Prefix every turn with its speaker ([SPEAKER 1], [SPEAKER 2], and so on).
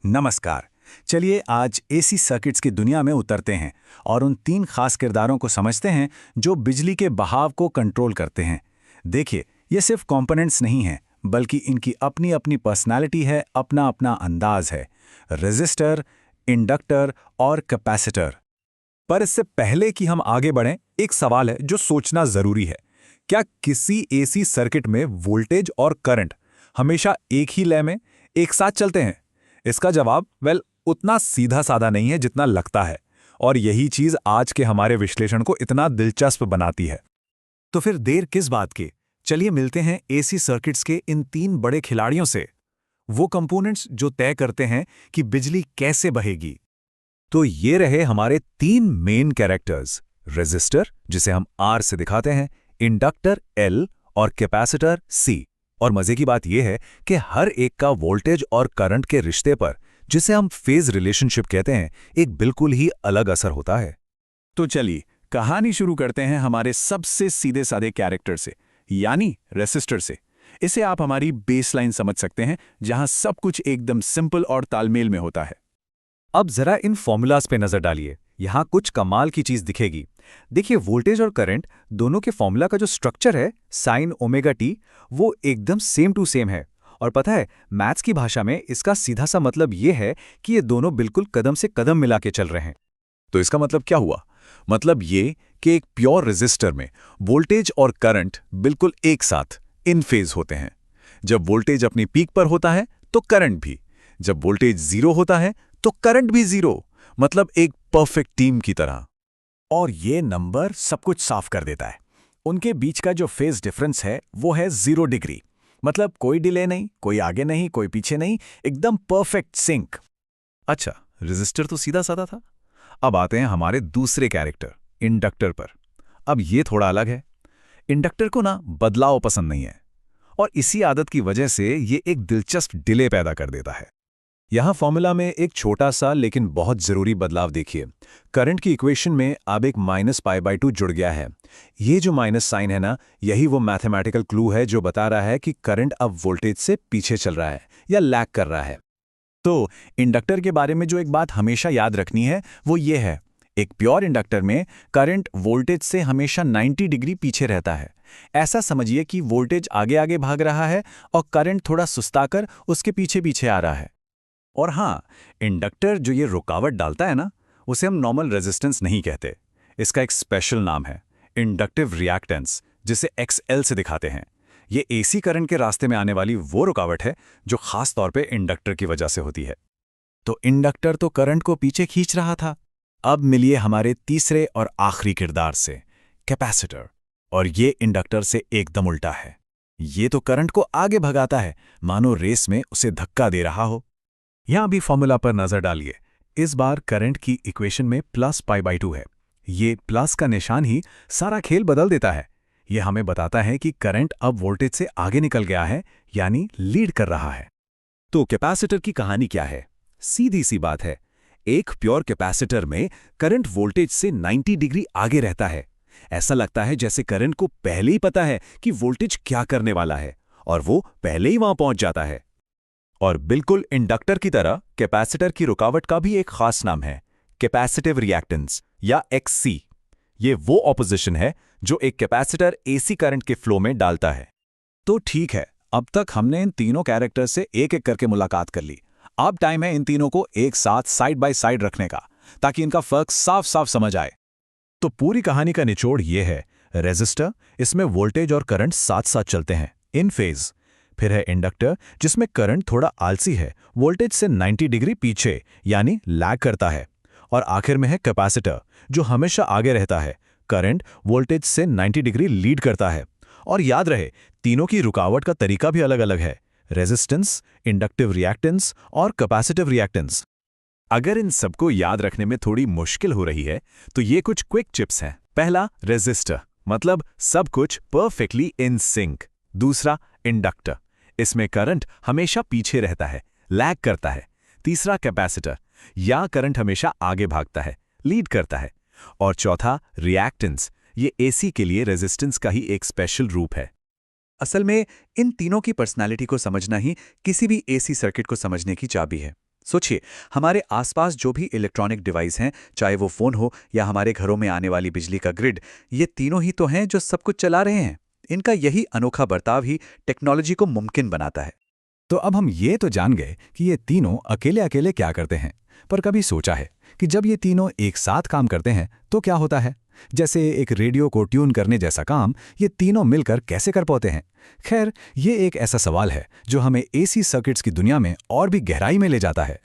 [SPEAKER 1] नमस्कार। चलिए आज एसी सर्किट्स की दुनिया में उतरते हैं और उन तीन खास किरदारों को समझते हैं जो बिजली के बहाव को कंट्रोल करते हैं। देखिए, ये सिर्फ कंपोनेंट्स नहीं हैं, बल्कि इनकी अपनी अपनी पर्सनालिटी है, अपना अपना अंदाज है। रेजिस्टर, इंडक्टर और कैपेसिटर। पर इससे पहले कि हम आगे बढ़ें, एक सवाल है जो सोचना जरूरी है। क्या किसी एसी सर्किट में वोल्टेज और करंट हमेशा एक ही लय में एक साथ चलते हैं? इसका जवाब उतना सीधा साधा नहीं है जितना लगता है, और यही चीज आज के हमारे विश्लेषण को इतना दिलचस्प बनाती है। तो फिर देर किस बात की? चलिए मिलते हैं एसी सर्किट्स के इन तीन बड़े खिलाड़ियों से, वो कंपोनेंट्स जो तय करते हैं कि बिजली कैसे बहेगी। तो ये रहे हमारे तीन मेन कैरेक्टर्स, रेजिस्टर जिसे हम आर से दिखाते हैं, इंडक्टर एल और कैपेसिटर सी। और मजे की बात यह है कि हर एक का वोल्टेज और करंट के रिश्ते पर, जिसे हम फेज रिलेशनशिप कहते हैं, एक बिल्कुल ही अलग असर होता है। तो चलिए कहानी शुरू करते हैं हमारे सबसे सीधे साधे कैरेक्टर से, यानी रेसिस्टर से। इसे आप हमारी बेसलाइन समझ सकते हैं, जहां सब कुछ एकदम सिंपल और तालमेल में होता है। अब जरा इन फॉर्मूलाज पे नजर डालिए, यहां कुछ कमाल की चीज दिखेगी। देखिए, वोल्टेज और करंट दोनों के फॉर्मूला का जो स्ट्रक्चर है, साइन ओमेगा टी, वो एकदम सेम टू सेम है। और पता है, मैथ्स की भाषा में इसका सीधा सा मतलब ये है कि ये दोनों बिल्कुल कदम से कदम मिला के चल रहे हैं। तो इसका मतलब क्या हुआ? मतलब ये कि एक प्योर रेजिस्टर में वोल्टेज और करंट बिल्कुल एक साथ इन फेज होते हैं। जब वोल्टेज अपनी पीक पर होता है तो करंट भी, जब वोल्टेज जीरो होता है तो करंट भी जीरो, मतलब एक परफेक्ट टीम की तरह। और ये नंबर सब कुछ साफ कर देता है। उनके बीच का जो फेज डिफरेंस है वो है 0 डिग्री, मतलब कोई डिले नहीं, कोई आगे नहीं, कोई पीछे नहीं, एकदम परफेक्ट सिंक। अच्छा, रेजिस्टर तो सीधा साधा था। अब आते हैं हमारे दूसरे कैरेक्टर, इंडक्टर पर। अब ये थोड़ा अलग है। इंडक्टर को ना बदलाव पसंद नहीं है, और इसी आदत की वजह से ये एक दिलचस्प डिले पैदा कर देता है। यहां फॉर्मूला में एक छोटा सा लेकिन बहुत जरूरी बदलाव देखिए। करंट की इक्वेशन में अब एक -π/2 जुड़ गया है। ये जो माइनस साइन है ना, यही वो मैथमेटिकल क्लू है जो बता रहा है कि करंट अब वोल्टेज से पीछे चल रहा है या लैग कर रहा है। तो इंडक्टर के बारे में जो एक बात हमेशा याद रखनी है वो ये है, एक प्योर इंडक्टर में करंट वोल्टेज से हमेशा 90 डिग्री पीछे रहता है। ऐसा समझिए कि वोल्टेज आगे आगे भाग रहा है और करंट थोड़ा सुस्ताकर उसके पीछे पीछे आ रहा है। और हाँ, इंडक्टर जो ये रुकावट डालता है ना, उसे हम नॉर्मल रेजिस्टेंस नहीं कहते। इसका एक स्पेशल नाम है, इंडक्टिव रिएक्टेंस, जिसे XL से दिखाते हैं। ये एसी करंट के रास्ते में आने वाली वो रुकावट है जो खास तौर पे इंडक्टर की वजह से होती है। तो इंडक्टर तो करंट को पीछे खींच रहा था। अब मिलिए हमारे तीसरे और आखिरी किरदार से, कैपेसिटर। और ये इंडक्टर से एकदम उल्टा है। ये तो करंट को आगे भगाता है, मानो रेस में उसे धक्का दे रहा हो। यहां भी फॉर्मूला पर नजर डालिए। इस बार करंट की इक्वेशन में +π/2 है। ये प्लस का निशान ही सारा खेल बदल देता है। यह हमें बताता है कि करंट अब वोल्टेज से आगे निकल गया है, यानी लीड कर रहा है। तो कैपेसिटर की कहानी क्या है? सीधी सी बात है, एक प्योर कैपेसिटर में करंट वोल्टेज से 90 डिग्री आगे रहता है। ऐसा लगता है जैसे करंट को पहले ही पता है कि वोल्टेज क्या करने वाला है, और वो पहले ही वहां पहुंच जाता है। और बिल्कुल इंडक्टर की तरह कैपेसिटर की रुकावट का भी एक खास नाम है, कैपेसिटिव रिएक्टेंस या XC। ये वो ऑपोजिशन है जो एक कैपेसिटर एसी करंट के फ्लो में डालता है। तो ठीक है, अब तक हमने इन तीनों कैरेक्टर से एक एक करके मुलाकात कर ली। अब टाइम है इन तीनों को एक साथ साइड बाय साइड रखने का, ताकि इनका फर्क साफ साफ समझ आए। तो पूरी कहानी का निचोड़ ये है, रेजिस्टर, इसमें वोल्टेज और करंट साथ साथ चलते हैं, इन फेज। फिर है इंडक्टर, जिसमें करंट थोड़ा आलसी है, वोल्टेज से 90 डिग्री पीछे, यानी लैग करता है। और आखिर में है कैपेसिटर, जो हमेशा आगे रहता है, करंट वोल्टेज से 90 डिग्री लीड करता है। और याद रहे, तीनों की रुकावट का तरीका भी अलग अलग है, रेजिस्टेंस, इंडक्टिव रिएक्टेंस और कैपेसिटिव रिएक्टेंस। अगर इन सबको याद रखने में थोड़ी मुश्किल हो रही है, तो ये कुछ क्विक टिप्स हैं। पहला, रेजिस्टर, मतलब सब कुछ परफेक्टली इन सिंक। दूसरा, इंडक्टर, इसमें करंट हमेशा पीछे रहता है, लैग करता है। तीसरा, कैपेसिटर, या करंट हमेशा आगे भागता है, लीड करता है। और चौथा, रिएक्टेंस, ये एसी के लिए रेजिस्टेंस का ही एक स्पेशल रूप है। असल में इन तीनों की पर्सनालिटी को समझना ही किसी भी एसी सर्किट को समझने की चाबी है।
[SPEAKER 2] सोचिए, हमारे आसपास जो भी इलेक्ट्रॉनिक डिवाइस हैं, चाहे वो फ़ोन हो या हमारे घरों में आने वाली बिजली का ग्रिड, ये तीनों ही तो हैं जो सब कुछ चला रहे हैं। इनका यही अनोखा बर्ताव ही टेक्नोलॉजी को मुमकिन बनाता है।
[SPEAKER 1] तो अब हम ये तो जान गए कि ये तीनों अकेले अकेले क्या करते हैं, पर कभी सोचा है कि जब ये तीनों एक साथ काम करते हैं तो क्या होता है? जैसे एक रेडियो को ट्यून करने जैसा काम ये तीनों मिलकर कैसे कर पाते हैं? खैर, ये एक ऐसा सवाल है जो हमें एसी सर्किट्स की दुनिया में और भी गहराई में ले जाता है।